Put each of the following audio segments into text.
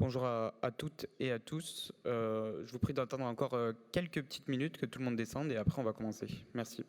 Bonjour à toutes et à tous. Je vous prie d'attendre encore quelques petites minutes que tout le monde descende et après on va commencer. Merci.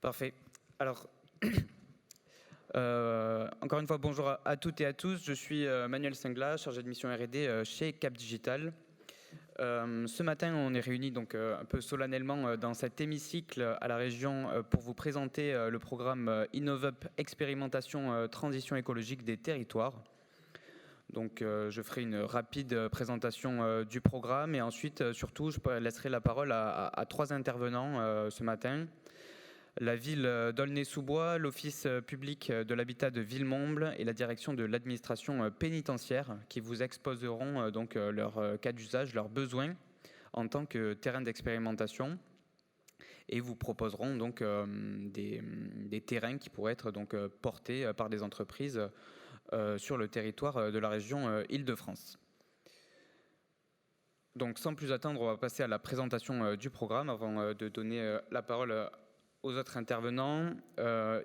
Parfait. Alors, encore une fois, bonjour à toutes et à tous. Je suis Manuel Singla, chargé de mission R&D chez Cap Digital. Ce matin, on est réunis donc un peu solennellement dans cet hémicycle à la région pour vous présenter le programme InnovUp Expérimentation Transition écologique des territoires. Donc je ferai une rapide présentation du programme et ensuite surtout je laisserai la parole à trois intervenants ce matin. La ville d'Aulnay-sous-Bois, l'Office public de l'habitat de Villemomble et la direction de l'administration pénitentiaire qui vous exposeront donc leur cas d'usage, leurs besoins en tant que terrain d'expérimentation et vous proposeront donc des terrains qui pourraient être donc portés par des entreprises sur le territoire de la région Île-de-France. Donc sans plus attendre, on va passer à la présentation du programme avant de donner la parole aux autres intervenants.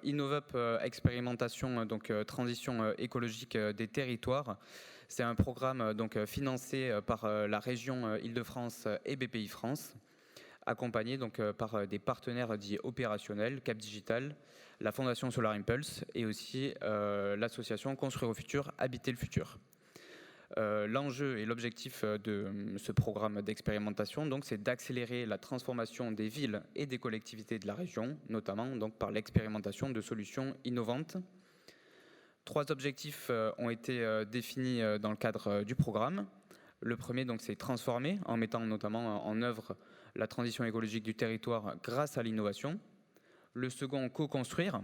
InnovUp Expérimentation, donc transition écologique des territoires. C'est un programme donc financé par la région Île-de-France et BPI-France, accompagné donc par des partenaires dits opérationnels, Cap Digital, la Fondation Solar Impulse et aussi l'association Construire au futur, Habiter le futur. L'enjeu et l'objectif de ce programme d'expérimentation, donc, c'est d'accélérer la transformation des villes et des collectivités de la région, notamment donc, par l'expérimentation de solutions innovantes. Trois objectifs ont été définis dans le cadre du programme. Le premier, donc, c'est transformer, en mettant notamment en œuvre la transition écologique du territoire grâce à l'innovation. Le second, co-construire,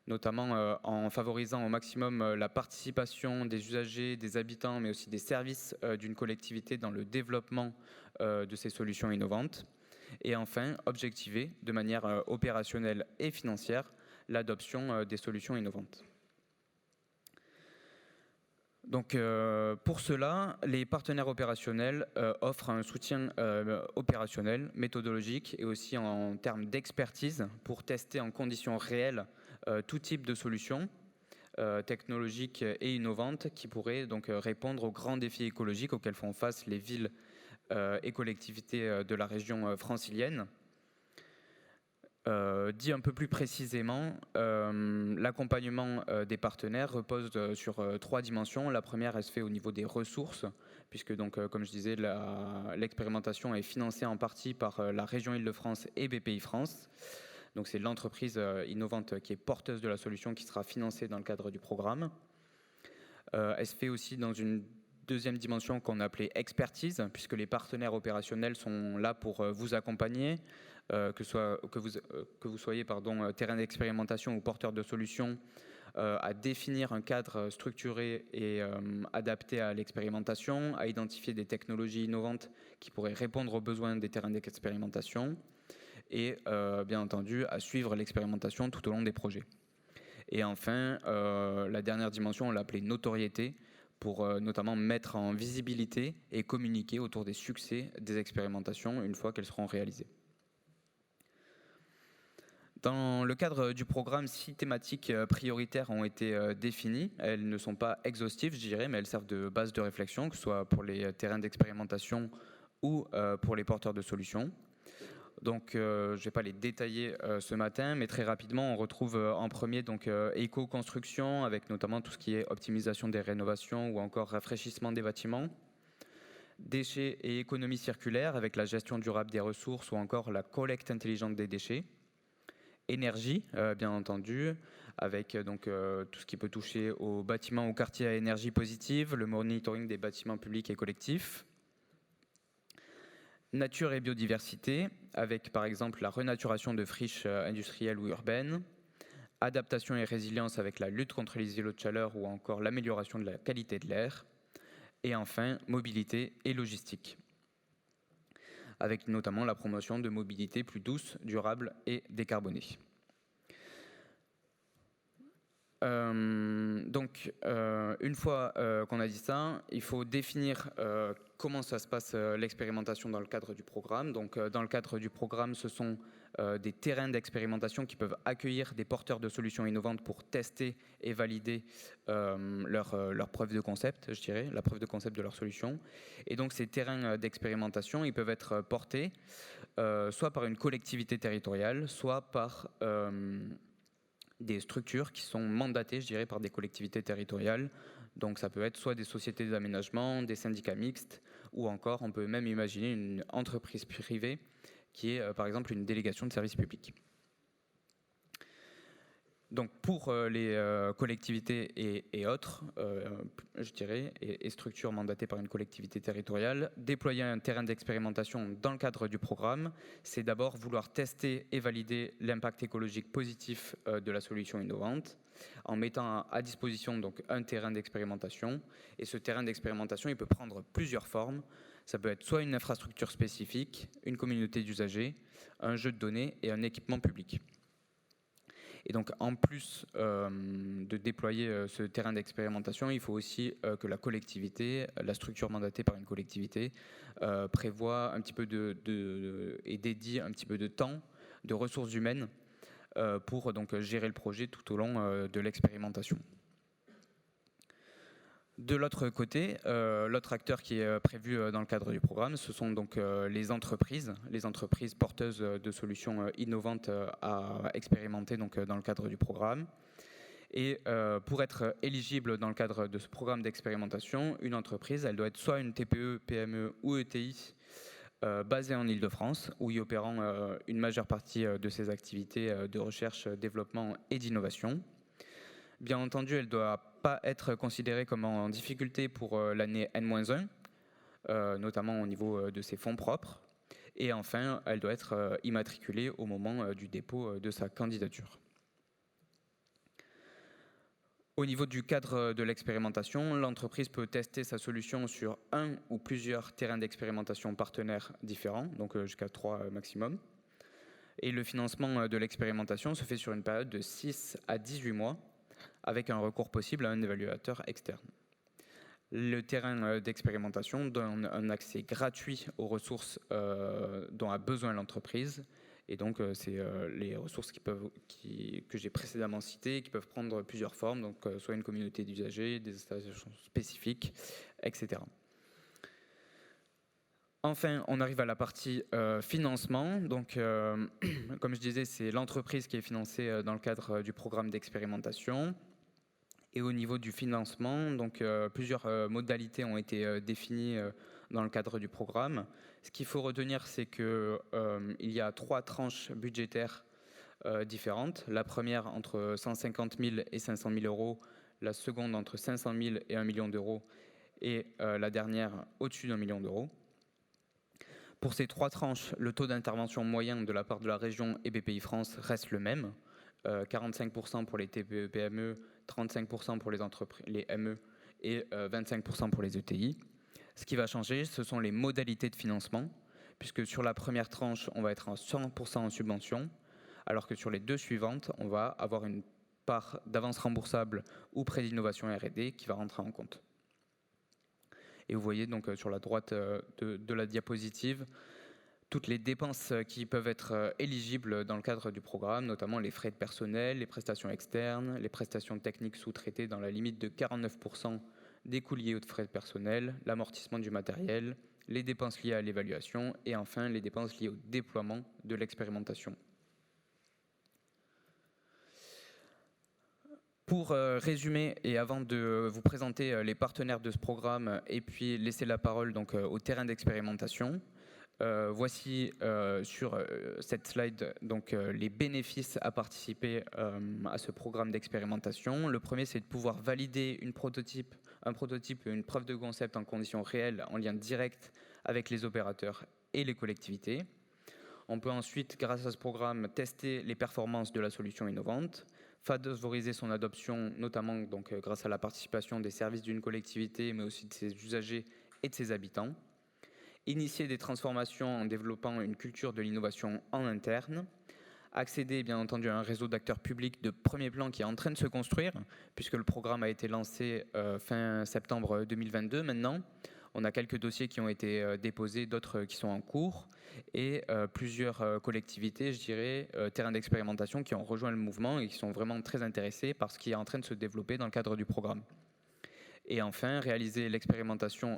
notamment en favorisant au maximum la participation des usagers, des habitants, mais aussi des services d'une collectivité dans le développement de ces solutions innovantes. Et enfin, objectiver de manière opérationnelle et financière l'adoption des solutions innovantes. Donc, pour cela, les partenaires opérationnels offrent un soutien opérationnel, méthodologique et aussi en termes d'expertise pour tester en conditions réelles tout type de solutions technologiques et innovantes qui pourraient donc répondre aux grands défis écologiques auxquels font face les villes et collectivités de la région francilienne. Dit un peu plus précisément, l'accompagnement des partenaires repose sur trois dimensions. La première, elle se fait au niveau des ressources, puisque donc, comme je disais, l'expérimentation est financée en partie par la région Île-de-France et BPI France. Donc c'est l'entreprise innovante qui est porteuse de la solution qui sera financée dans le cadre du programme. Elle se fait aussi dans une deuxième dimension qu'on a appelée expertise, puisque les partenaires opérationnels sont là pour vous accompagner, que vous soyez terrain d'expérimentation ou porteur de solutions, à définir un cadre structuré et adapté à l'expérimentation, à identifier des technologies innovantes qui pourraient répondre aux besoins des terrains d'expérimentation et bien entendu à suivre l'expérimentation tout au long des projets. Et enfin, la dernière dimension, on l'a appelée notoriété, pour notamment mettre en visibilité et communiquer autour des succès des expérimentations une fois qu'elles seront réalisées. Dans le cadre du programme, 6 thématiques prioritaires ont été définies. Elles ne sont pas exhaustives, je dirais, mais elles servent de base de réflexion, que ce soit pour les terrains d'expérimentation ou pour les porteurs de solutions. Donc, je ne vais pas les détailler ce matin, mais très rapidement, on retrouve en premier donc éco-construction, avec notamment tout ce qui est optimisation des rénovations ou encore rafraîchissement des bâtiments. Déchets et économie circulaire, avec la gestion durable des ressources ou encore la collecte intelligente des déchets. Énergie, bien entendu, avec donc tout ce qui peut toucher aux bâtiments ou quartiers à énergie positive, le monitoring des bâtiments publics et collectifs. Nature et biodiversité, avec par exemple la renaturation de friches industrielles ou urbaines. Adaptation et résilience avec la lutte contre les îlots de chaleur ou encore l'amélioration de la qualité de l'air. Et enfin, mobilité et logistique, avec notamment la promotion de mobilité plus douce, durable et décarbonée. Donc, une fois qu'on a dit ça, il faut définir comment ça se passe l'expérimentation dans le cadre du programme. Donc, dans le cadre du programme, ce sont des terrains d'expérimentation qui peuvent accueillir des porteurs de solutions innovantes pour tester et valider leur preuve de concept, je dirais, la preuve de concept de leur solution. Et donc, ces terrains d'expérimentation, ils peuvent être portés soit par une collectivité territoriale, soit par des structures qui sont mandatées, je dirais, par des collectivités territoriales. Donc ça peut être soit des sociétés d'aménagement, des syndicats mixtes, ou encore on peut même imaginer une entreprise privée qui est par exemple une délégation de service public. Donc pour les collectivités et autres, je dirais, et structures mandatées par une collectivité territoriale, déployer un terrain d'expérimentation dans le cadre du programme, c'est d'abord vouloir tester et valider l'impact écologique positif de la solution innovante, en mettant à disposition donc un terrain d'expérimentation. Et ce terrain d'expérimentation, il peut prendre plusieurs formes. Ça peut être soit une infrastructure spécifique, une communauté d'usagers, un jeu de données et un équipement public. Et donc, en plus de déployer ce terrain d'expérimentation, il faut aussi que la collectivité, la structure mandatée par une collectivité, prévoit un petit peu et dédie un petit peu de temps, de ressources humaines pour donc gérer le projet tout au long de l'expérimentation. De l'autre côté, l'autre acteur qui est prévu dans le cadre du programme, ce sont donc les entreprises porteuses de solutions innovantes à expérimenter donc, dans le cadre du programme. Et pour être éligible dans le cadre de ce programme d'expérimentation, une entreprise, elle doit être soit une TPE, PME ou ETI basée en Île-de-France, ou y opérant une majeure partie de ses activités de recherche, développement et d'innovation. Bien entendu, elle ne doit pas être considérée comme en difficulté pour l'année N-1, notamment au niveau de ses fonds propres. Et enfin, elle doit être immatriculée au moment du dépôt de sa candidature. Au niveau du cadre de l'expérimentation, l'entreprise peut tester sa solution sur un ou plusieurs terrains d'expérimentation partenaires différents, donc jusqu'à 3 maximum. Et le financement de l'expérimentation se fait sur une période de 6 à 18 mois, avec un recours possible à un évaluateur externe. Le terrain d'expérimentation donne un accès gratuit aux ressources dont a besoin l'entreprise. Et donc, c'est les ressources que j'ai précédemment citées, qui peuvent prendre plusieurs formes, donc soit une communauté d'usagers, des installations spécifiques, etc. Enfin, on arrive à la partie financement. Donc, comme je disais, c'est l'entreprise qui est financée dans le cadre du programme d'expérimentation. Et au niveau du financement, donc, plusieurs modalités ont été définies dans le cadre du programme. Ce qu'il faut retenir, c'est qu'il y a 3 tranches budgétaires différentes. La première entre 150 000 et 500 000 euros, la seconde entre 500 000 et 1 million d'euros, et la dernière au-dessus d'1 million d'euros. Pour ces 3 tranches, le taux d'intervention moyen de la part de la région et BPI-France reste le même, 45% pour les TPE-PME, 35% pour les ME et 25% pour les ETI. Ce qui va changer, ce sont les modalités de financement, puisque sur la première tranche, on va être à 100% en subvention, alors que sur les 2 suivantes, on va avoir une part d'avance remboursable ou prêt d'innovation R&D qui va rentrer en compte. Et vous voyez donc sur la droite de la diapositive toutes les dépenses qui peuvent être éligibles dans le cadre du programme, notamment les frais de personnel, les prestations externes, les prestations techniques sous-traitées dans la limite de 49% des coûts liés aux frais de personnel, l'amortissement du matériel, les dépenses liées à l'évaluation et enfin les dépenses liées au déploiement de l'expérimentation. Pour résumer et avant de vous présenter les partenaires de ce programme et puis laisser la parole donc au terrain d'expérimentation, voici sur cette slide donc, les bénéfices à participer à ce programme d'expérimentation. Le premier, c'est de pouvoir valider un prototype, une preuve de concept en conditions réelles, en lien direct avec les opérateurs et les collectivités. On peut ensuite, grâce à ce programme, tester les performances de la solution innovante, favoriser son adoption, notamment donc, grâce à la participation des services d'une collectivité, mais aussi de ses usagers et de ses habitants. Initier des transformations en développant une culture de l'innovation en interne, accéder bien entendu à un réseau d'acteurs publics de premier plan qui est en train de se construire, puisque le programme a été lancé fin septembre 2022 maintenant. On a quelques dossiers qui ont été déposés, d'autres qui sont en cours, et plusieurs collectivités, je dirais, terrains d'expérimentation qui ont rejoint le mouvement et qui sont vraiment très intéressés par ce qui est en train de se développer dans le cadre du programme. Et enfin, réaliser l'expérimentation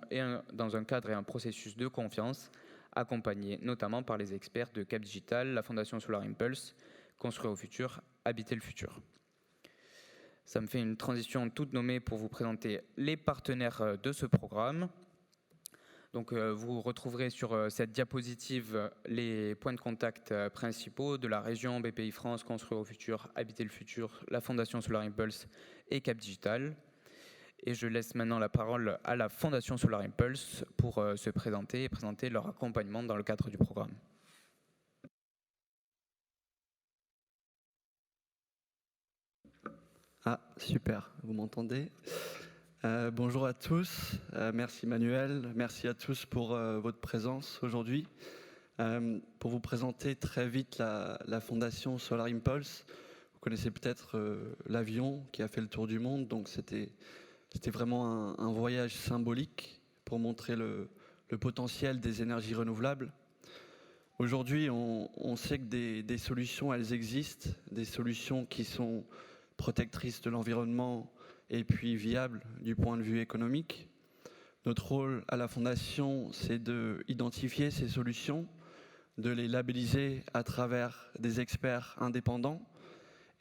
dans un cadre et un processus de confiance, accompagné notamment par les experts de Cap Digital, la Fondation Solar Impulse, Construire au futur, Habiter le futur. Ça me fait une transition toute nommée pour vous présenter les partenaires de ce programme. Donc, vous retrouverez sur cette diapositive les points de contact principaux de la région BPI France, Construire au futur, Habiter le futur, la Fondation Solar Impulse et Cap Digital. Et je laisse maintenant la parole à la Fondation Solar Impulse pour se présenter et présenter leur accompagnement dans le cadre du programme. Ah, super, vous m'entendez ? Bonjour à tous, merci Manuel, merci à tous pour votre présence aujourd'hui. Pour vous présenter très vite la Fondation Solar Impulse, vous connaissez peut-être l'avion qui a fait le tour du monde, donc c'était vraiment un voyage symbolique pour montrer le potentiel des énergies renouvelables. Aujourd'hui, on sait que des solutions, elles existent, des solutions qui sont protectrices de l'environnement et puis viables du point de vue économique. Notre rôle à la Fondation, c'est d'identifier ces solutions, de les labelliser à travers des experts indépendants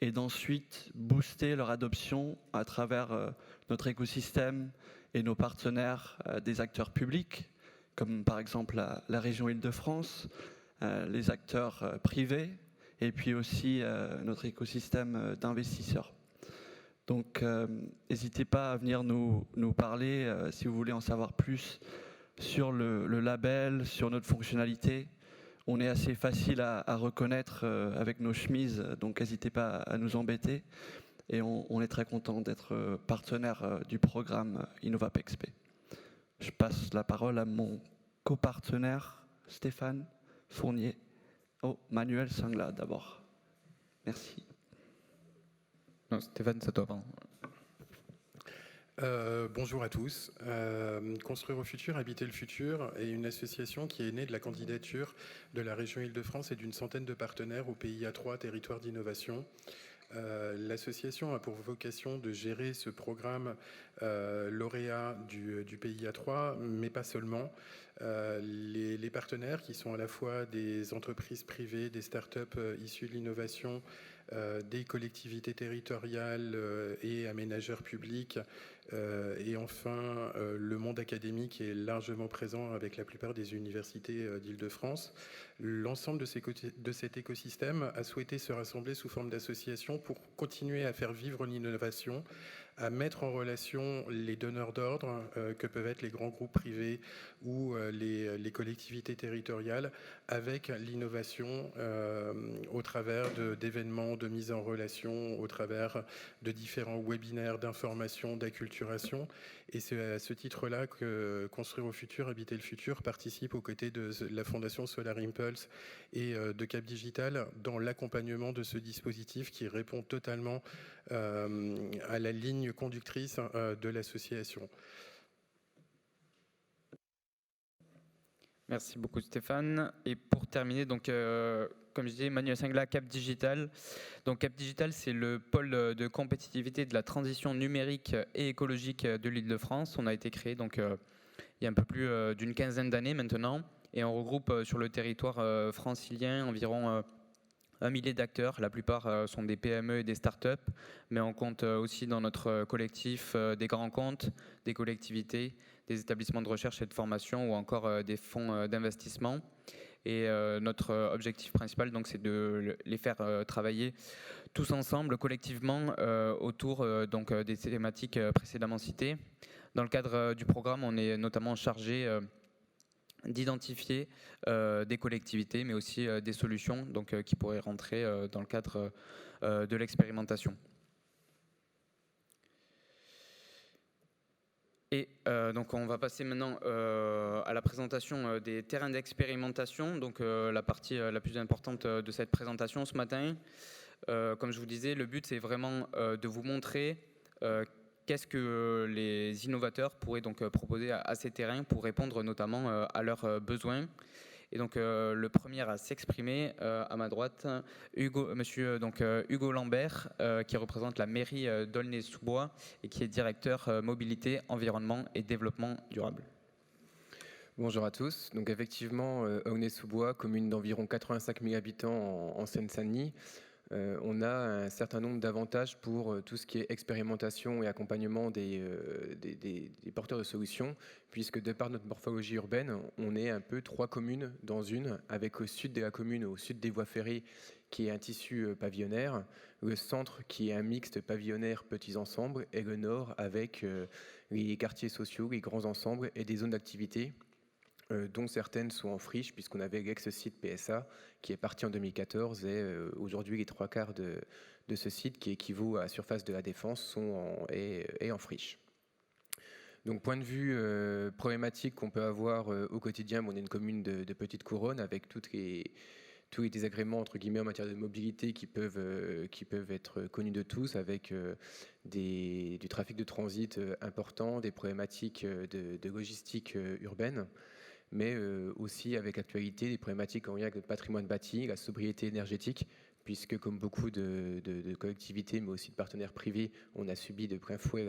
et d'ensuite booster leur adoption à travers notre écosystème et nos partenaires des acteurs publics, comme par exemple la région Île-de-France, les acteurs privés et puis aussi notre écosystème d'investisseurs. Donc, n'hésitez pas à venir nous parler si vous voulez en savoir plus sur le label, sur notre fonctionnalité. On est assez facile à reconnaître avec nos chemises, donc n'hésitez pas à nous embêter. Et on est très content d'être partenaire du programme InnovapXP. Je passe la parole à mon copartenaire Stéphane Fournier. Oh, Manuel Singla d'abord. Merci. Non, Stéphane, ça doit pas. Bonjour à tous. Construire au futur, Habiter le futur est une association qui est née de la candidature de la région Île-de-France et d'une centaine de partenaires au PIA3, territoire d'innovation. L'association a pour vocation de gérer ce programme lauréat du PIA3, mais pas seulement. Les partenaires qui sont à la fois des entreprises privées, des startups issues de l'innovation, des collectivités territoriales et aménageurs publics, et enfin le monde académique est largement présent avec la plupart des universités d'Île-de-France. L'ensemble de cet écosystème a souhaité se rassembler sous forme d'association pour continuer à faire vivre l'innovation, à mettre en relation les donneurs d'ordre que peuvent être les grands groupes privés ou les collectivités territoriales avec l'innovation au travers d'événements de mise en relation, au travers de différents webinaires d'information, d'acculturation l'acculturation. Et c'est à ce titre-là que Construire au futur, habiter le futur participe aux côtés de la Fondation Solar Impulse et de Cap Digital dans l'accompagnement de ce dispositif qui répond totalement à la ligne conductrice de l'association. Merci beaucoup Stéphane. Et pour terminer, donc, comme je disais, Manuel Singla, Cap Digital. Donc Cap Digital, c'est le pôle de compétitivité de la transition numérique et écologique de l'Île-de-France. On a été créé donc, il y a un peu plus d'une quinzaine d'années maintenant. Et on regroupe sur le territoire francilien environ 1 millier d'acteurs. La plupart sont des PME et des startups, mais on compte aussi dans notre collectif des grands comptes, des collectivités, des établissements de recherche et de formation ou encore des fonds d'investissement. Et notre objectif principal, donc, c'est de les faire travailler tous ensemble, collectivement, autour donc, des thématiques précédemment citées. Dans le cadre du programme, on est notamment chargé d'identifier des collectivités, mais aussi des solutions donc, qui pourraient rentrer dans le cadre de l'expérimentation. Et donc on va passer maintenant à la présentation des terrains d'expérimentation, donc la partie la plus importante de cette présentation ce matin. Comme je vous disais, le but c'est vraiment de vous montrer qu'est-ce que les innovateurs pourraient donc proposer à ces terrains pour répondre notamment à leurs besoins. Et donc le premier à s'exprimer à ma droite, monsieur Hugo Lambert, qui représente la mairie d'Aulnay-sous-Bois et qui est directeur mobilité, environnement et développement durable. Bonjour à tous. Donc effectivement, Aulnay-sous-Bois, commune d'environ 85 000 habitants en Seine-Saint-Denis, on a un certain nombre d'avantages pour tout ce qui est expérimentation et accompagnement des porteurs de solutions, puisque de par notre morphologie urbaine, on est un peu 3 communes dans une, avec au sud de la commune, au sud des voies ferrées, qui est un tissu pavillonnaire, le centre qui est un mixte pavillonnaire petits ensembles, et le nord avec les quartiers sociaux, les grands ensembles et des zones d'activité, dont certaines sont en friche, puisqu'on avait l'ex-site PSA qui est parti en 2014 et aujourd'hui les 3/4 de ce site qui équivaut à la surface de la Défense sont en friche. Donc point de vue problématique qu'on peut avoir au quotidien, on est une commune de petite couronne avec tous les désagréments entre guillemets en matière de mobilité qui peuvent être connus de tous, avec du trafic de transit important, des problématiques de logistique urbaine, mais aussi avec l'actualité des problématiques en lien avec le patrimoine bâti, la sobriété énergétique, puisque comme beaucoup de collectivités, mais aussi de partenaires privés, on a subi de plein fouet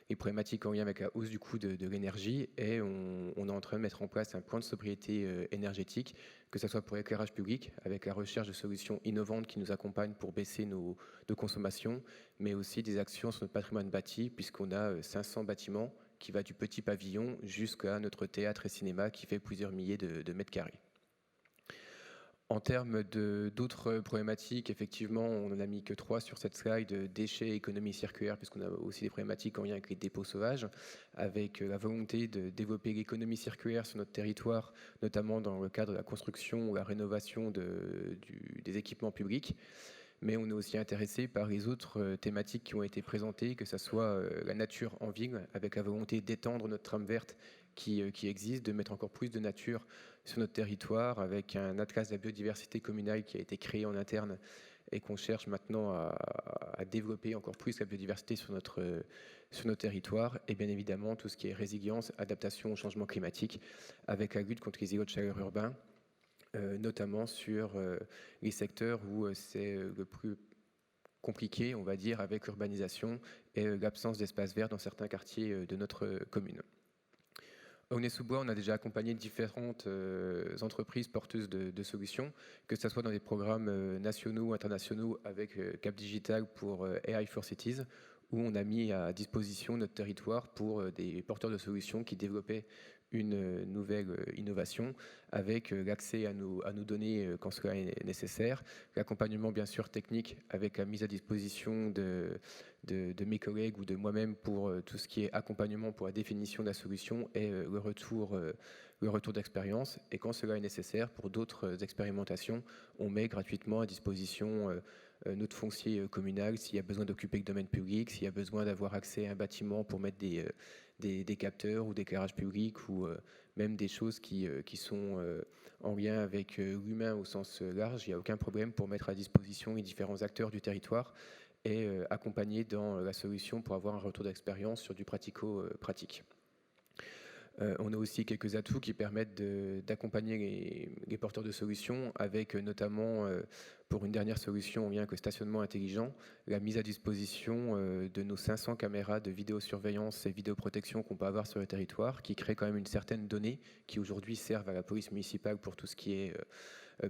les problématiques en lien avec la hausse du coût de l'énergie, et on est en train de mettre en place un plan de sobriété énergétique, que ce soit pour l'éclairage public, avec la recherche de solutions innovantes qui nous accompagnent pour baisser nos consommations, mais aussi des actions sur notre patrimoine bâti, puisqu'on a 500 bâtiments qui va du petit pavillon jusqu'à notre théâtre et cinéma qui fait plusieurs milliers de mètres carrés. En termes d'autres problématiques, effectivement, on n'en a mis que 3 sur cette slide, déchets, économie circulaire, puisqu'on a aussi des problématiques en lien avec les dépôts sauvages, avec la volonté de développer l'économie circulaire sur notre territoire, notamment dans le cadre de la construction ou la rénovation des équipements publics. Mais on est aussi intéressé par les autres thématiques qui ont été présentées, que ce soit la nature en ville, avec la volonté d'étendre notre trame verte qui existe, de mettre encore plus de nature sur notre territoire, avec un atlas de la biodiversité communale qui a été créé en interne et qu'on cherche maintenant à développer encore plus la biodiversité sur nos territoires, et bien évidemment tout ce qui est résilience, adaptation au changement climatique, avec la lutte contre les îlots de chaleur urbains, notamment sur les secteurs où c'est le plus compliqué, on va dire, avec l'urbanisation et l'absence d'espace vert dans certains quartiers de notre commune. À Aulnay-sous-Bois, on a déjà accompagné différentes entreprises porteuses de solutions, que ce soit dans des programmes nationaux ou internationaux avec Cap Digital pour AI for Cities, où on a mis à disposition notre territoire pour des porteurs de solutions qui développaient une nouvelle innovation avec l'accès à nos données quand cela est nécessaire, l'accompagnement bien sûr technique avec la mise à disposition de mes collègues ou de moi-même pour tout ce qui est accompagnement pour la définition de la solution et le retour d'expérience. Et quand cela est nécessaire pour d'autres expérimentations, on met gratuitement à disposition notre foncier communal, s'il y a besoin d'occuper le domaine public, s'il y a besoin d'avoir accès à un bâtiment pour mettre des capteurs ou d'éclairage public ou même des choses qui sont en lien avec l'humain au sens large, il n'y a aucun problème pour mettre à disposition les différents acteurs du territoire et accompagner dans la solution pour avoir un retour d'expérience sur du pratico-pratique. On a aussi quelques atouts qui permettent d'accompagner les porteurs de solutions avec notamment, pour une dernière solution en lien avec le stationnement intelligent, la mise à disposition de nos 500 caméras de vidéosurveillance et vidéoprotection qu'on peut avoir sur le territoire, qui créent quand même une certaine donnée qui aujourd'hui servent à la police municipale pour tout ce qui est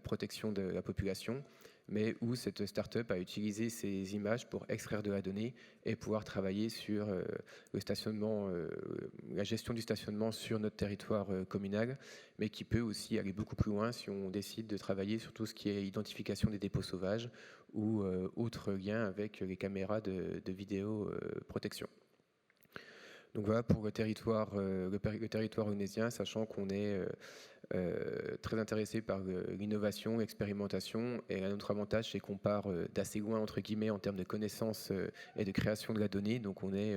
protection de la population, mais où cette start-up a utilisé ces images pour extraire de la donnée et pouvoir travailler sur le stationnement, la gestion du stationnement sur notre territoire communal, mais qui peut aussi aller beaucoup plus loin si on décide de travailler sur tout ce qui est identification des dépôts sauvages ou autres liens avec les caméras de vidéoprotection. Donc voilà pour le territoire onésien, sachant qu'on est très intéressé par l'innovation, l'expérimentation, et un autre avantage, c'est qu'on part d'assez loin, entre guillemets, en termes de connaissances et de création de la donnée. Donc on est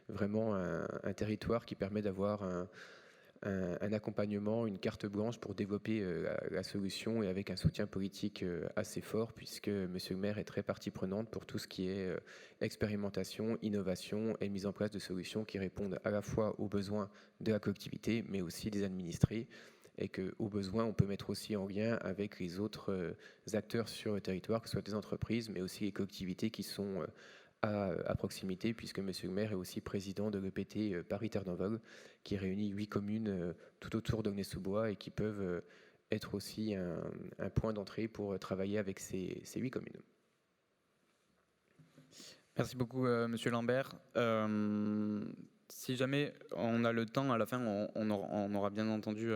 vraiment un territoire qui permet d'avoir un accompagnement, une carte blanche pour développer la solution, et avec un soutien politique assez fort, puisque Monsieur le maire est très partie prenante pour tout ce qui est expérimentation, innovation et mise en place de solutions qui répondent à la fois aux besoins de la collectivité, mais aussi des administrés, et qu'au besoin, on peut mettre aussi en lien avec les autres acteurs sur le territoire, que ce soit des entreprises, mais aussi les collectivités qui sont à proximité, puisque Monsieur le maire est aussi président de l'EPT Paris-Terre d'Envol, qui réunit 8 communes tout autour d'Aulnay-sous-Bois et qui peuvent être aussi un point d'entrée pour travailler avec ces 8 communes. Merci beaucoup, Monsieur Lambert. Si jamais on a le temps, à la fin, on aura bien entendu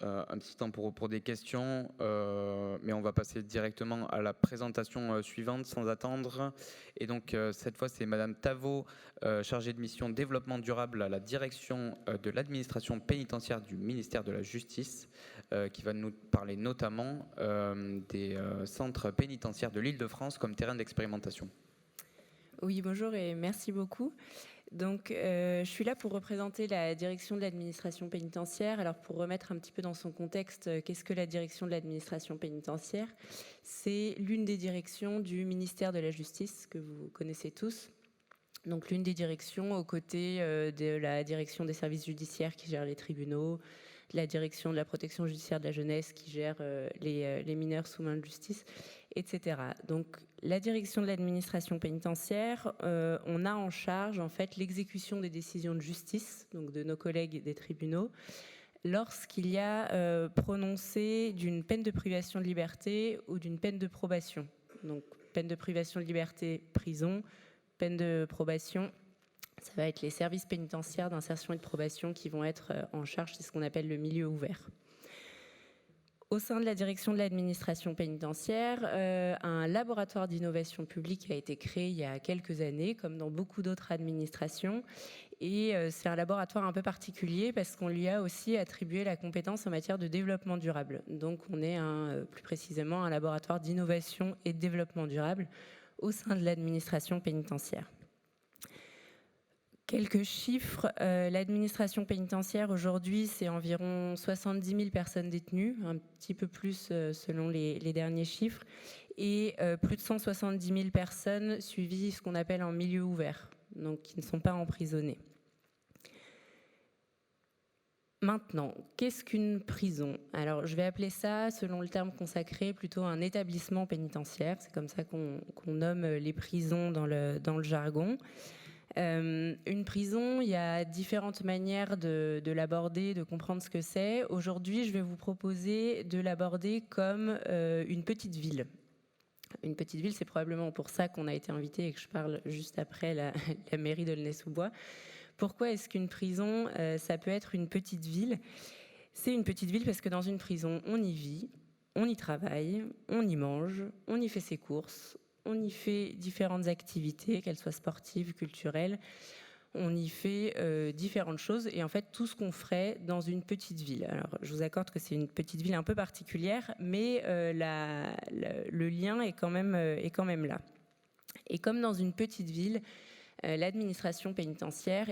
un petit temps pour des questions, mais on va passer directement à la présentation suivante sans attendre. Et donc, cette fois, c'est Madame Tavot, chargée de mission développement durable à la direction de l'administration pénitentiaire du ministère de la Justice, qui va nous parler notamment des centres pénitentiaires de l'Île-de-France comme terrain d'expérimentation. Oui, bonjour et merci beaucoup. Donc, je suis là pour représenter la direction de l'administration pénitentiaire. Alors, pour remettre un petit peu dans son contexte, qu'est-ce que la direction de l'administration pénitentiaire ? C'est l'une des directions du ministère de la Justice, que vous connaissez tous. Donc, l'une des directions aux côtés de la direction des services judiciaires qui gère les tribunaux, la direction de la protection judiciaire de la jeunesse qui gère les mineurs sous main de justice, etc. Donc, la direction de l'administration pénitentiaire, on a en charge en fait l'exécution des décisions de justice, donc de nos collègues des tribunaux, lorsqu'il y a prononcé d'une peine de privation de liberté ou d'une peine de probation. Donc, peine de privation de liberté, prison, peine de probation, ça va être les services pénitentiaires d'insertion et de probation qui vont être en charge, c'est ce qu'on appelle le milieu ouvert. Au sein de la direction de l'administration pénitentiaire, un laboratoire d'innovation publique a été créé il y a quelques années, comme dans beaucoup d'autres administrations. Et c'est un laboratoire un peu particulier parce qu'on lui a aussi attribué la compétence en matière de développement durable. Donc on est plus précisément un laboratoire d'innovation et de développement durable au sein de l'administration pénitentiaire. Quelques chiffres, l'administration pénitentiaire aujourd'hui, c'est environ 70 000 personnes détenues, un petit peu plus selon les derniers chiffres, et plus de 170 000 personnes suivies ce qu'on appelle en milieu ouvert, donc qui ne sont pas emprisonnées. Maintenant, qu'est-ce qu'une prison ? Alors, je vais appeler ça, selon le terme consacré, plutôt un établissement pénitentiaire. C'est comme ça qu'on nomme les prisons dans le jargon. Une prison, il y a différentes manières de l'aborder, de comprendre ce que c'est. Aujourd'hui, je vais vous proposer de l'aborder comme une petite ville. Une petite ville, c'est probablement pour ça qu'on a été invité et que je parle juste après la mairie d'Aulnay-sous-Bois. Pourquoi est-ce qu'une prison, ça peut être une petite ville ? C'est une petite ville parce que dans une prison, on y vit, on y travaille, on y mange, on y fait ses courses, on y fait différentes activités, qu'elles soient sportives, culturelles. on y fait différentes choses et en fait tout ce qu'on ferait dans une petite ville. Alors je vous accorde que c'est une petite ville un peu particulière, mais le lien est quand même là. Et comme dans une petite ville, l'administration pénitentiaire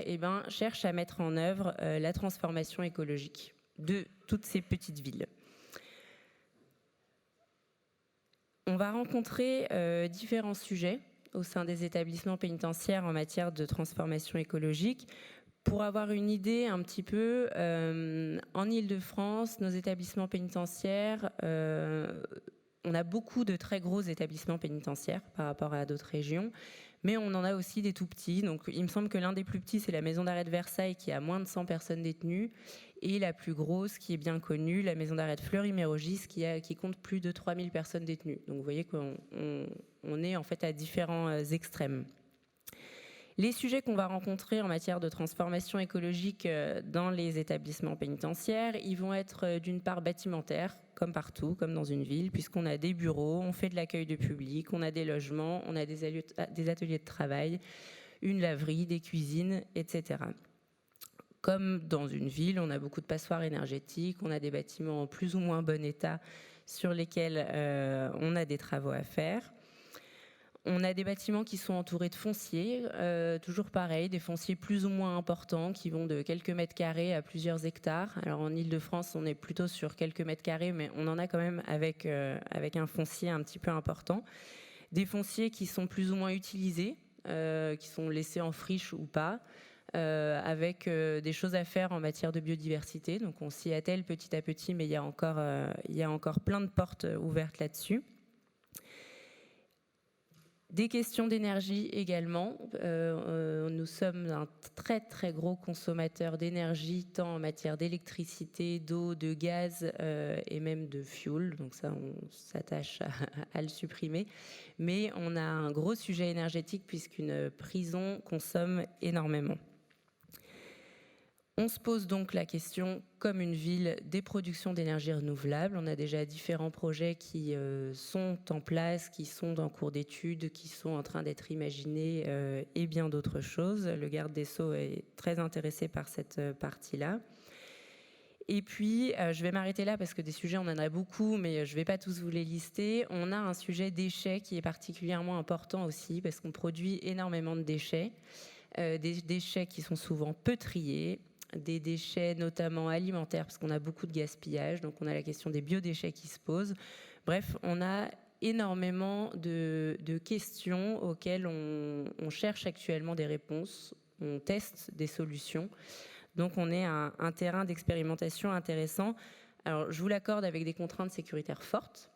cherche à mettre en œuvre la transformation écologique de toutes ces petites villes. On va rencontrer différents sujets au sein des établissements pénitentiaires en matière de transformation écologique. Pour avoir une idée un petit peu, en Île-de-France, nos établissements pénitentiaires, on a beaucoup de très gros établissements pénitentiaires par rapport à d'autres régions, mais on en a aussi des tout petits. Donc, il me semble que l'un des plus petits, c'est la maison d'arrêt de Versailles, qui a moins de 100 personnes détenues, et la plus grosse, qui est bien connue, la maison d'arrêt de Fleury-Mérogis, qui compte plus de 3000 personnes détenues. Donc, vous voyez qu'on est en fait à différents extrêmes. Les sujets qu'on va rencontrer en matière de transformation écologique dans les établissements pénitentiaires, ils vont être d'une part bâtimentaires, comme partout, comme dans une ville, puisqu'on a des bureaux, on fait de l'accueil de public, on a des logements, on a des ateliers de travail, une laverie, des cuisines, etc. Comme dans une ville, on a beaucoup de passoires énergétiques, on a des bâtiments en plus ou moins bon état sur lesquels on a des travaux à faire. On a des bâtiments qui sont entourés de fonciers, toujours pareil, des fonciers plus ou moins importants qui vont de quelques mètres carrés à plusieurs hectares. Alors en Île-de-France, on est plutôt sur quelques mètres carrés, mais on en a quand même avec un foncier un petit peu important. Des fonciers qui sont plus ou moins utilisés, qui sont laissés en friche ou pas, avec des choses à faire en matière de biodiversité. Donc on s'y attelle petit à petit, mais il y a encore plein de portes ouvertes là-dessus. Des questions d'énergie également. Nous sommes un très très gros consommateur d'énergie, tant en matière d'électricité, d'eau, de gaz et même de fioul. Donc ça, on s'attache à le supprimer. Mais on a un gros sujet énergétique puisqu'une prison consomme énormément. On se pose donc la question, comme une ville, des productions d'énergie renouvelable. On a déjà différents projets qui sont en place, qui sont en cours d'étude, qui sont en train d'être imaginés et bien d'autres choses. Le garde des Sceaux est très intéressé par cette partie-là. Et puis, je vais m'arrêter là parce que des sujets, on en a beaucoup, mais je ne vais pas tous vous les lister. On a un sujet déchets qui est particulièrement important aussi parce qu'on produit énormément de déchets. Des déchets qui sont souvent peu triés, des déchets notamment alimentaires parce qu'on a beaucoup de gaspillage, donc on a la question des biodéchets qui se posent. Bref, on a énormément de questions auxquelles on cherche actuellement des réponses, on teste des solutions. Donc on est à un terrain d'expérimentation intéressant. Alors je vous l'accorde avec des contraintes sécuritaires fortes,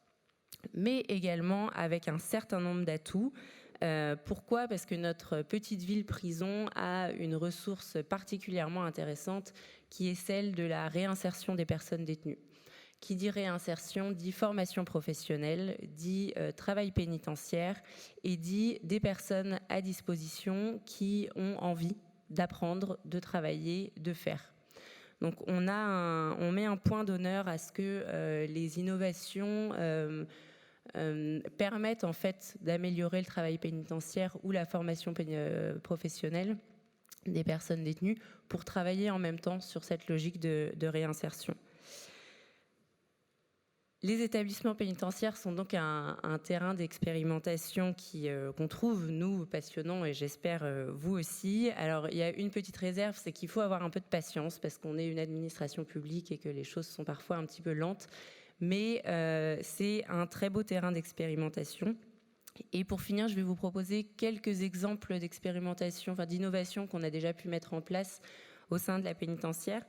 mais également avec un certain nombre d'atouts. Pourquoi ? Parce que notre petite ville prison a une ressource particulièrement intéressante qui est celle de la réinsertion des personnes détenues. Qui dit réinsertion dit formation professionnelle, dit travail pénitentiaire et dit des personnes à disposition qui ont envie d'apprendre, de travailler, de faire. Donc on met un point d'honneur à ce que les innovations permettent en fait d'améliorer le travail pénitentiaire ou la formation professionnelle des personnes détenues pour travailler en même temps sur cette logique de réinsertion. Les établissements pénitentiaires sont donc un terrain d'expérimentation qu'on trouve, nous, passionnant et j'espère vous aussi. Alors, il y a une petite réserve, c'est qu'il faut avoir un peu de patience parce qu'on est une administration publique et que les choses sont parfois un petit peu lentes. Mais c'est un très beau terrain d'expérimentation. Et pour finir, je vais vous proposer quelques exemples d'expérimentation, enfin d'innovation qu'on a déjà pu mettre en place au sein de la pénitentiaire.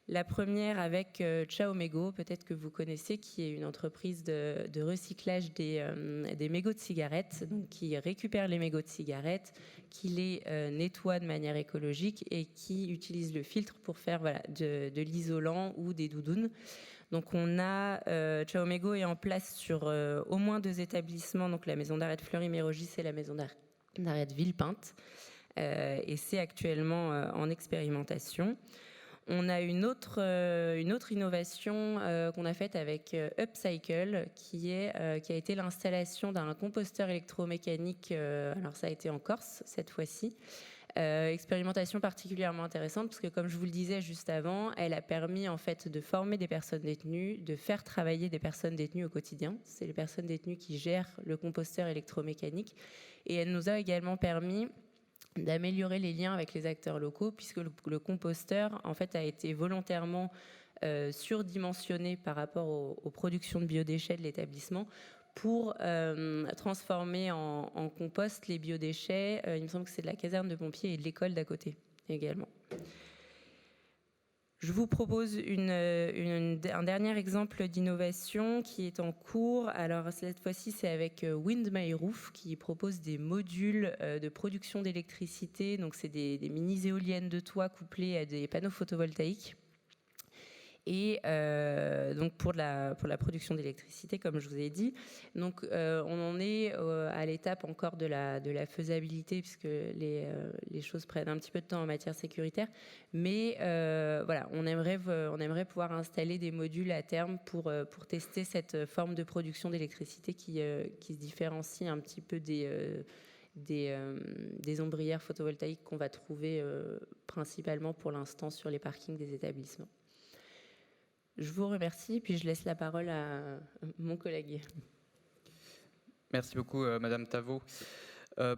La première avec Ciao-Mégo, peut-être que vous connaissez, qui est une entreprise de recyclage des mégots de cigarettes, donc qui récupère les mégots de cigarettes, qui les nettoie de manière écologique et qui utilise le filtre pour faire de l'isolant ou des doudounes. Donc on a Ciao-Mégo est en place sur au moins 2 établissements, donc la maison d'arrêt de Fleury-Mérogis et la maison d'arrêt de Villepinte, et c'est actuellement en expérimentation. On a une autre innovation qu'on a faite avec Upcycle, qui a été l'installation d'un composteur électromécanique, alors ça a été en Corse cette fois-ci, Expérimentation particulièrement intéressante parce que, comme je vous le disais juste avant, elle a permis en fait de former des personnes détenues, de faire travailler des personnes détenues au quotidien. C'est les personnes détenues qui gèrent le composteur électromécanique. Et elle nous a également permis d'améliorer les liens avec les acteurs locaux, puisque le composteur en fait a été volontairement surdimensionné par rapport aux productions de biodéchets de l'établissement pour transformer en compost les biodéchets. Il me semble que c'est de la caserne de pompiers et de l'école d'à côté également. Je vous propose un dernier exemple d'innovation qui est en cours. Alors cette fois-ci, c'est avec Wind My Roof qui propose des modules de production d'électricité. Donc c'est des mini-éoliennes de toit couplées à des panneaux photovoltaïques. Et donc pour la production d'électricité, comme je vous ai dit. Donc on en est à l'étape encore de la faisabilité, puisque les choses prennent un petit peu de temps en matière sécuritaire. Mais voilà, on aimerait pouvoir installer des modules à terme pour tester cette forme de production d'électricité qui se différencie un petit peu des ombrières photovoltaïques qu'on va trouver principalement pour l'instant sur les parkings des établissements. Je vous remercie, puis je laisse la parole à mon collègue. Merci beaucoup, Madame Tavot.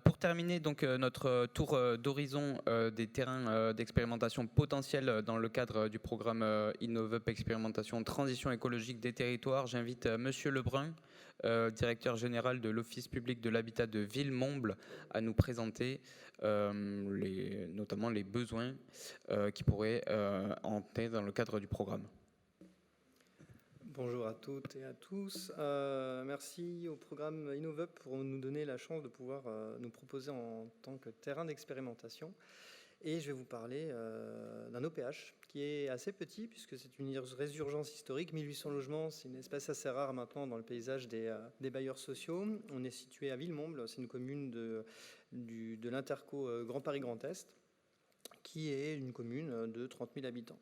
Pour terminer donc notre tour d'horizon des terrains d'expérimentation potentiels dans le cadre du programme InnovUp Expérimentation Transition écologique des territoires, j'invite Monsieur Lebrun, directeur général de l'Office public de l'habitat de Villemomble, à nous présenter notamment les besoins qui pourraient entrer dans le cadre du programme. Bonjour à toutes et à tous. Merci au programme InnovUp pour nous donner la chance de pouvoir nous proposer en tant que terrain d'expérimentation. Et je vais vous parler d'un OPH qui est assez petit puisque c'est une résurgence historique. 1800 logements, c'est une espèce assez rare maintenant dans le paysage des bailleurs sociaux. On est situé à Villemomble, c'est une commune de l'Interco Grand Paris Grand Est, qui est une commune de 30 000 habitants.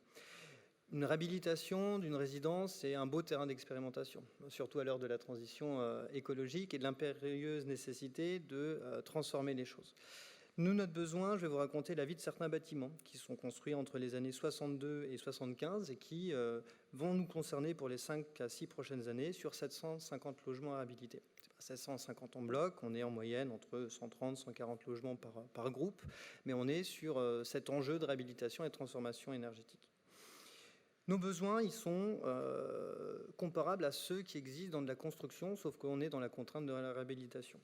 Une réhabilitation d'une résidence, c'est un beau terrain d'expérimentation, surtout à l'heure de la transition écologique et de l'impérieuse nécessité de transformer les choses. Nous, notre besoin, je vais vous raconter la vie de certains bâtiments qui sont construits entre les années 62 et 75 et qui vont nous concerner pour les 5 à 6 prochaines années sur 750 logements à réhabiliter. 750 en bloc, on est en moyenne entre 130 et 140 logements par groupe, mais on est sur cet enjeu de réhabilitation et de transformation énergétique. Nos besoins, ils sont comparables à ceux qui existent dans de la construction, sauf qu'on est dans la contrainte de la réhabilitation.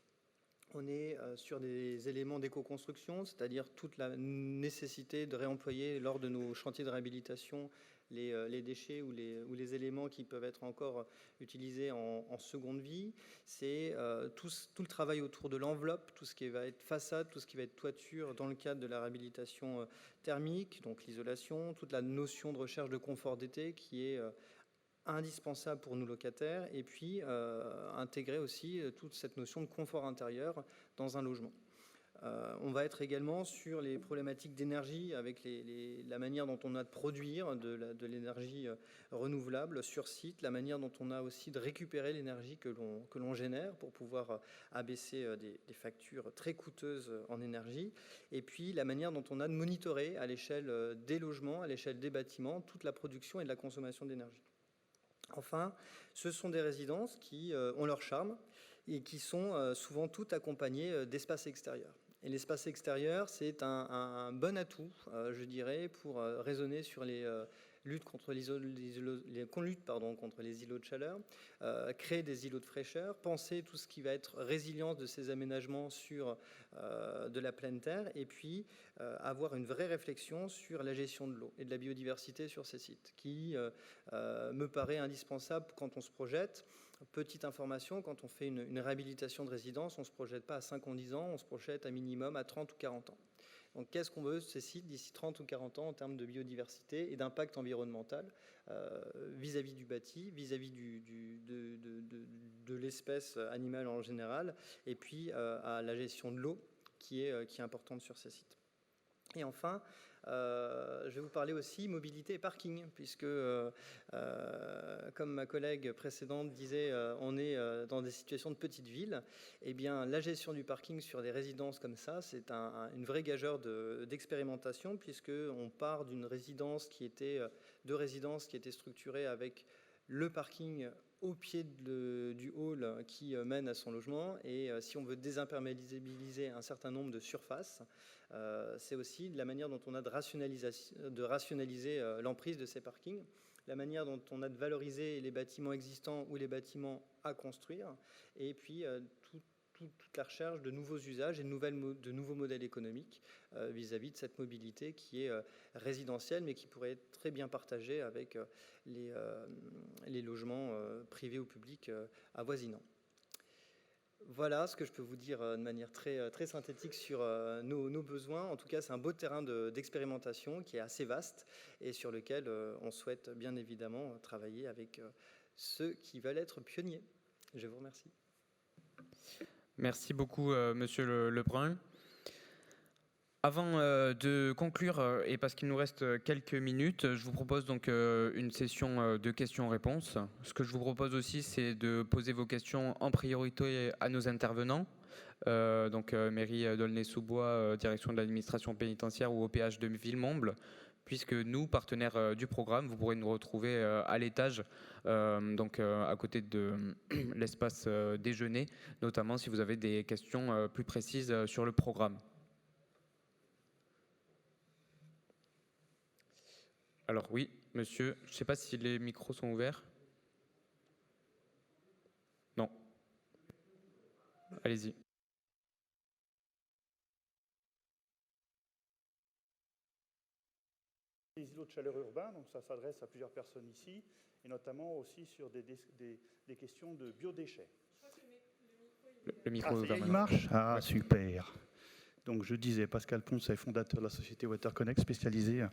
On est sur des éléments d'éco-construction, c'est-à-dire toute la nécessité de réemployer lors de nos chantiers de réhabilitation les déchets ou les éléments qui peuvent être encore utilisés en seconde vie. C'est tout le travail autour de l'enveloppe, tout ce qui va être façade, tout ce qui va être toiture dans le cadre de la réhabilitation thermique, donc l'isolation, toute la notion de recherche de confort d'été qui est indispensable pour nous locataires, et puis intégrer aussi toute cette notion de confort intérieur dans un logement. On va être également sur les problématiques d'énergie avec la manière dont on a de produire de l'énergie renouvelable sur site, la manière dont on a aussi de récupérer l'énergie que l'on génère pour pouvoir abaisser des factures très coûteuses en énergie, et puis la manière dont on a de monitorer à l'échelle des logements, à l'échelle des bâtiments, toute la production et de la consommation d'énergie. Enfin, ce sont des résidences qui ont leur charme et qui sont souvent toutes accompagnées d'espaces extérieurs. Et l'espace extérieur, c'est un bon atout, je dirais, pour raisonner sur les luttes contre contre les îlots de chaleur, créer des îlots de fraîcheur, penser tout ce qui va être résilience de ces aménagements sur de la pleine terre, et puis avoir une vraie réflexion sur la gestion de l'eau et de la biodiversité sur ces sites, qui me paraît indispensable quand on se projette. Petite information, quand on fait une réhabilitation de résidence, on ne se projette pas à 5 ou 10 ans, on se projette à minimum à 30 ou 40 ans. Donc qu'est-ce qu'on veut de ces sites d'ici 30 ou 40 ans en termes de biodiversité et d'impact environnemental vis-à-vis du bâti, vis-à-vis de l'espèce animale en général, et puis à la gestion de l'eau qui est importante sur ces sites. Et enfin, je vais vous parler aussi mobilité et parking, puisque, comme ma collègue précédente disait, on est dans des situations de petites villes. Eh bien, la gestion du parking sur des résidences comme ça, c'est une vraie gageure d'expérimentation, puisqu'on part d'une résidence qui était, de résidences qui était structurée avec le parking au pied du hall qui mène à son logement. Et si on veut désimperméabiliser un certain nombre de surfaces, c'est aussi la manière dont on a de rationaliser l'emprise de ces parkings, la manière dont on a de valoriser les bâtiments existants ou les bâtiments à construire, et puis toute la recherche de nouveaux usages et de nouveaux modèles économiques vis-à-vis de cette mobilité qui est résidentielle, mais qui pourrait être très bien partagée avec les logements privés ou publics avoisinants. Voilà ce que je peux vous dire de manière très, très synthétique sur nos besoins. En tout cas, c'est un beau terrain d'expérimentation qui est assez vaste et sur lequel on souhaite bien évidemment travailler avec ceux qui veulent être pionniers. Je vous remercie. Merci beaucoup, Monsieur Lebrun. Avant de conclure, et parce qu'il nous reste quelques minutes, je vous propose donc une session de questions-réponses. Ce que je vous propose aussi, c'est de poser vos questions en priorité à nos intervenants. Donc mairie d'Aulnay-sous-Bois, direction de l'administration pénitentiaire ou OPH de Villemomble, puisque nous, partenaires du programme, vous pourrez nous retrouver à l'étage, donc à côté de l'espace déjeuner, notamment si vous avez des questions plus précises sur le programme. Alors oui, monsieur, je ne sais pas si les micros sont ouverts. Non. Allez-y. Les îlots de chaleur urbains, donc ça s'adresse à plusieurs personnes ici, et notamment aussi sur des questions de biodéchets. Le micro est ouvert. Il marche ? Ah, super. Donc je disais, Pascal Ponce est fondateur de la société WaterConnect, spécialisée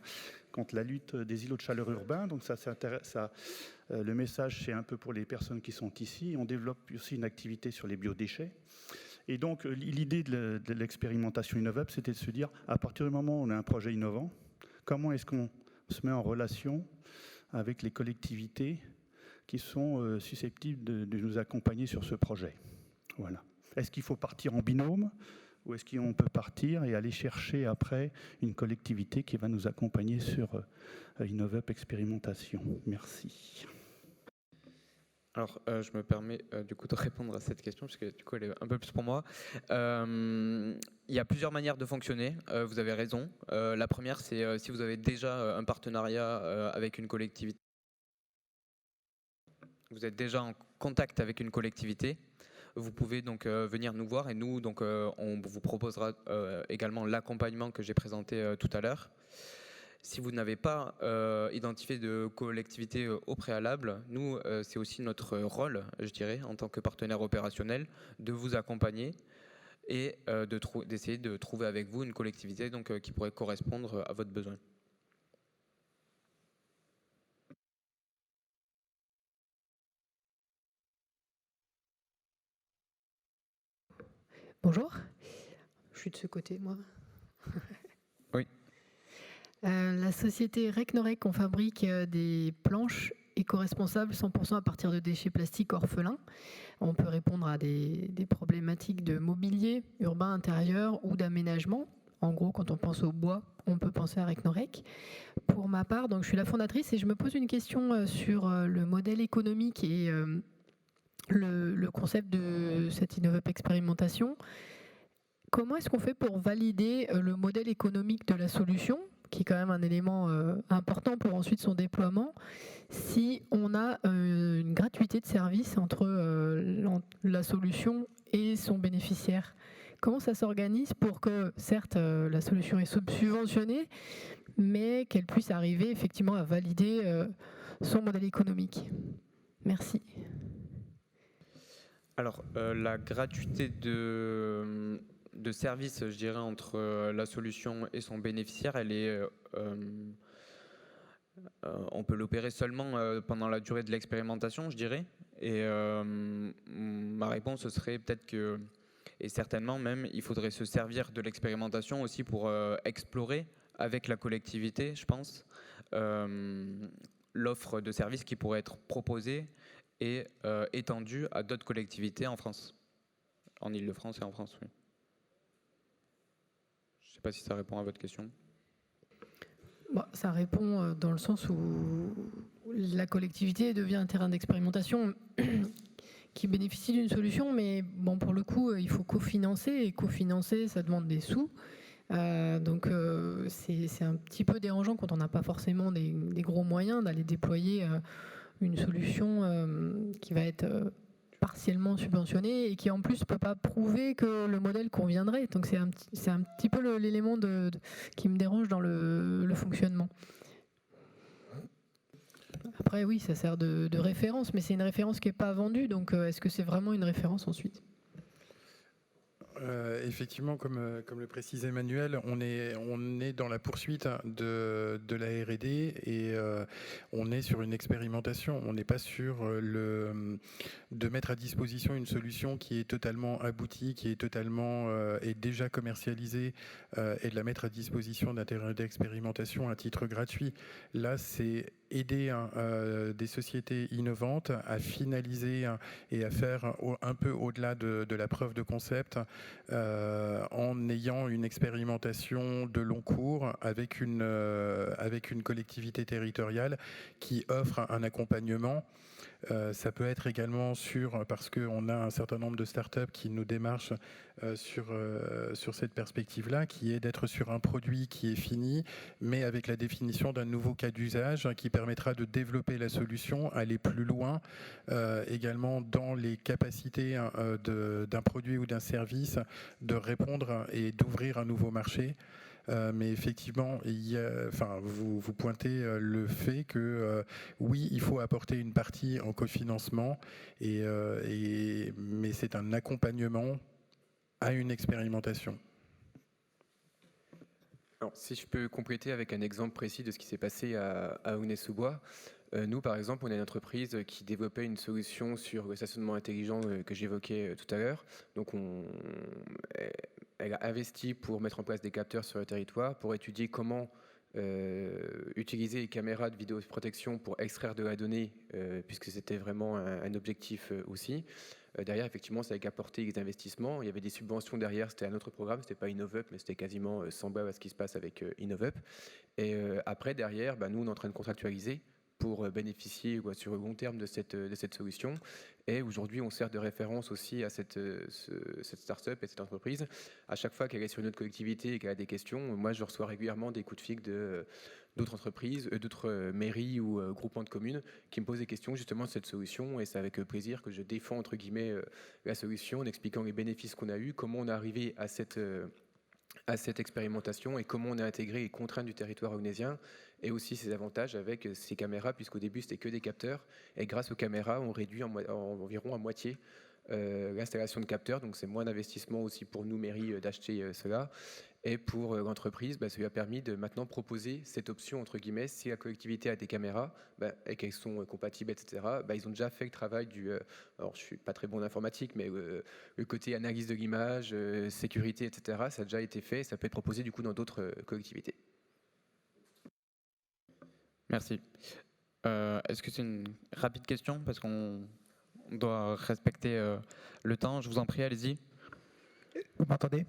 contre la lutte des îlots de chaleur urbains. Donc ça s'intéresse à le message, c'est un peu pour les personnes qui sont ici. On développe aussi une activité sur les biodéchets. Et donc l'idée de l'expérimentation InnovUp, c'était de se dire, à partir du moment où on a un projet innovant, comment est-ce qu'on se met en relation avec les collectivités qui sont susceptibles de nous accompagner sur ce projet. Voilà. Est-ce qu'il faut partir en binôme ? Ou est-ce qu'on peut partir et aller chercher après une collectivité qui va nous accompagner sur InnovUp Expérimentation? Merci. Alors, je me permets du coup de répondre à cette question, parce que du coup, elle est un peu plus pour moi. Il y a plusieurs manières de fonctionner, vous avez raison. La première, c'est si vous avez déjà un partenariat avec une collectivité, vous êtes déjà en contact avec une collectivité, vous pouvez donc venir nous voir et nous, donc, on vous proposera également l'accompagnement que j'ai présenté tout à l'heure. Si vous n'avez pas identifié de collectivité au préalable, nous, c'est aussi notre rôle, je dirais, en tant que partenaire opérationnel, de vous accompagner et d'essayer de trouver avec vous une collectivité donc, qui pourrait correspondre à votre besoin. Bonjour, je suis de ce côté, moi. Oui. La société Recnorec, on fabrique des planches éco-responsables 100% à partir de déchets plastiques orphelins. On peut répondre à des problématiques de mobilier urbain intérieur ou d'aménagement. En gros, quand on pense au bois, on peut penser à Recnorec. Pour ma part, donc, je suis la fondatrice et je me pose une question sur le modèle économique et le concept de cette InnovUp expérimentation. Comment est-ce qu'on fait pour valider le modèle économique de la solution, qui est quand même un élément important pour ensuite son déploiement, si on a une gratuité de service entre la solution et son bénéficiaire? Comment ça s'organise pour que, certes, la solution est subventionnée, mais qu'elle puisse arriver effectivement à valider son modèle économique? Merci. Alors, la gratuité de service, je dirais, entre la solution et son bénéficiaire, elle est, on peut l'opérer seulement pendant la durée de l'expérimentation, je dirais. Et ma réponse serait peut-être que, et certainement même, il faudrait se servir de l'expérimentation aussi pour explorer avec la collectivité, je pense, l'offre de services qui pourrait être proposée et étendue à d'autres collectivités en France, en Ile-de-France et en France, oui. Je ne sais pas si ça répond à votre question. Ça répond dans le sens où la collectivité devient un terrain d'expérimentation qui bénéficie d'une solution, mais bon, pour le coup, il faut cofinancer, et cofinancer, ça demande des sous. Donc c'est un petit peu dérangeant quand on n'a pas forcément des gros moyens d'aller déployer une solution qui va être partiellement subventionnée et qui en plus ne peut pas prouver que le modèle conviendrait. Donc c'est un petit peu l'élément qui me dérange dans le fonctionnement. Après oui, ça sert de référence, mais c'est une référence qui n'est pas vendue, donc est-ce que c'est vraiment une référence ensuite ? Effectivement, comme le précise Emmanuel, on est dans la poursuite de la R&D et on est sur une expérimentation. On n'est pas sur de mettre à disposition une solution qui est totalement aboutie, qui est totalement est déjà commercialisée et de la mettre à disposition d'un terrain d'expérimentation à titre gratuit. Là, c'est aider des sociétés innovantes à finaliser et à faire un peu au-delà de la preuve de concept en ayant une expérimentation de long cours avec une collectivité territoriale qui offre un accompagnement. Ça peut être également parce qu'on a un certain nombre de startups qui nous démarchent sur cette perspective-là, qui est d'être sur un produit qui est fini, mais avec la définition d'un nouveau cas d'usage qui permettra de développer la solution, aller plus loin, également dans les capacités d'un produit ou d'un service de répondre et d'ouvrir un nouveau marché. Mais effectivement, vous pointez le fait que oui, il faut apporter une partie en cofinancement, mais c'est un accompagnement à une expérimentation. Alors, si je peux compléter avec un exemple précis de ce qui s'est passé à Aulnay-sous-Bois. Nous, par exemple, on a une entreprise qui développait une solution sur le stationnement intelligent que j'évoquais tout à l'heure. Donc, elle a investi pour mettre en place des capteurs sur le territoire, pour étudier comment utiliser les caméras de vidéoprotection pour extraire de la donnée, puisque c'était vraiment un objectif aussi. Derrière, effectivement, ça a apporté des investissements. Il y avait des subventions derrière, c'était un autre programme, c'était pas InnovUp, mais c'était quasiment semblable à ce qui se passe avec InnovUp. Et après, derrière, nous, on est en train de contractualiser pour bénéficier sur le long terme de cette solution. Et aujourd'hui, on sert de référence aussi à cette start-up et cette entreprise. À chaque fois qu'elle est sur une autre collectivité et qu'elle a des questions, moi, je reçois régulièrement des coups de fil d'autres entreprises, d'autres mairies ou groupements de communes qui me posent des questions justement de cette solution. Et c'est avec plaisir que je défends, entre guillemets, la solution en expliquant les bénéfices qu'on a eus, comment on est arrivé à cette expérimentation et comment on a intégré les contraintes du territoire aulnaysien et aussi ses avantages avec ces caméras, puisqu'au début c'était que des capteurs et grâce aux caméras on réduit environ à moitié l'installation de capteurs, donc c'est moins d'investissement aussi pour nous mairies d'acheter cela. Et pour l'entreprise, ça lui a permis de maintenant proposer cette option, entre guillemets, si la collectivité a des caméras et qu'elles sont compatibles, etc., ils ont déjà fait le travail alors je ne suis pas très bon en informatique, mais le côté analyse de l'image, sécurité, etc., ça a déjà été fait et ça peut être proposé du coup dans d'autres collectivités. Merci. Est-ce que c'est une rapide question? Parce qu'on doit respecter le temps. Je vous en prie, allez-y. Vous m'entendez?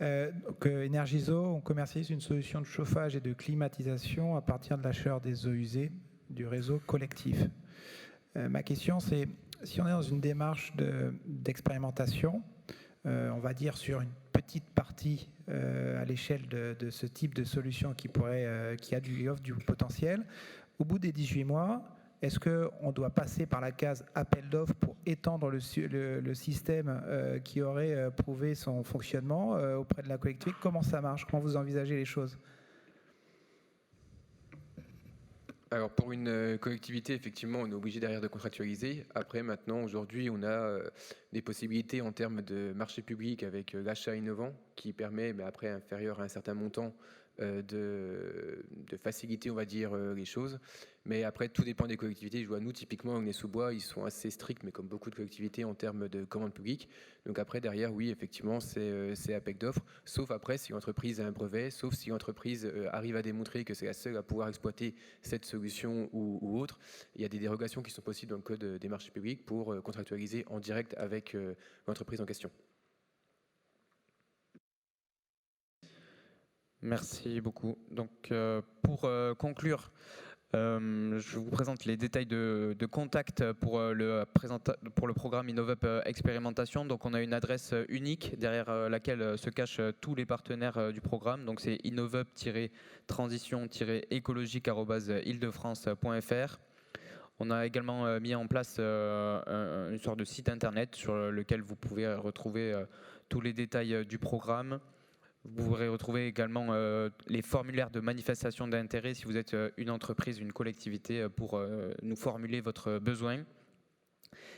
Donc, Energiso, on commercialise une solution de chauffage et de climatisation à partir de la chaleur des eaux usées du réseau collectif. Ma question, c'est si on est dans une démarche d'expérimentation, on va dire sur une petite partie à l'échelle de ce type de solution qui offre du potentiel, au bout des 18 mois, est-ce qu'on doit passer par la case appel d'offres pour étendre le système qui aurait prouvé son fonctionnement auprès de la collectivité? Comment ça marche? Comment vous envisagez les choses? Alors pour une collectivité, effectivement, on est obligé derrière de contractualiser. Après, maintenant, aujourd'hui, on a des possibilités en termes de marché public avec l'achat innovant qui permet, après inférieur à un certain montant, de faciliter, on va dire, les choses. Mais après, tout dépend des collectivités. Je vois, nous, typiquement, Aulnay-sous-Bois, ils sont assez stricts, mais comme beaucoup de collectivités en termes de commandes publiques. Donc après, derrière, oui, effectivement, c'est appel d'offres. Sauf après, si l'entreprise a un brevet, sauf si l'entreprise arrive à démontrer que c'est la seule à pouvoir exploiter cette solution ou autre. Il y a des dérogations qui sont possibles dans le code des marchés publics pour contractualiser en direct avec l'entreprise en question. Merci beaucoup. Donc, pour conclure, je vous présente les détails de contact pour le programme InnovUp Expérimentation. Donc, on a une adresse unique derrière laquelle se cachent tous les partenaires du programme. Donc, c'est innovup-transition-écologique@ildefrance.fr. On a également mis en place une sorte de site internet sur lequel vous pouvez retrouver tous les détails du programme. Vous pourrez retrouver également les formulaires de manifestation d'intérêt si vous êtes une entreprise, une collectivité, pour nous formuler votre besoin.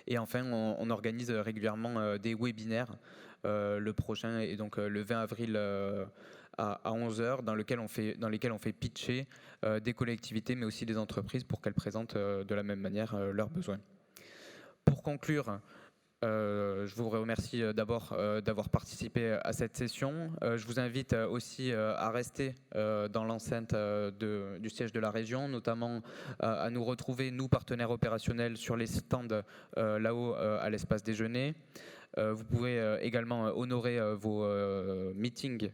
Et enfin, on organise régulièrement des webinaires. Le prochain est donc le 20 avril à 11h, dans lesquels on fait pitcher des collectivités, mais aussi des entreprises pour qu'elles présentent de la même manière leurs besoins. Pour conclure, je vous remercie d'abord d'avoir participé à cette session. Je vous invite aussi à rester dans l'enceinte du siège de la région, notamment à nous retrouver, nous, partenaires opérationnels, sur les stands là-haut à l'espace déjeuner. Vous pouvez également honorer vos meetings,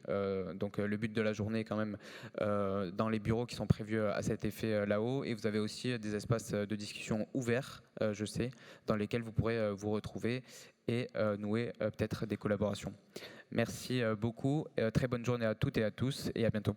donc le but de la journée quand même, dans les bureaux qui sont prévus à cet effet là-haut. Et vous avez aussi des espaces de discussion ouverts, je sais, dans lesquels vous pourrez vous retrouver et nouer peut-être des collaborations. Merci beaucoup, très bonne journée à toutes et à tous et à bientôt.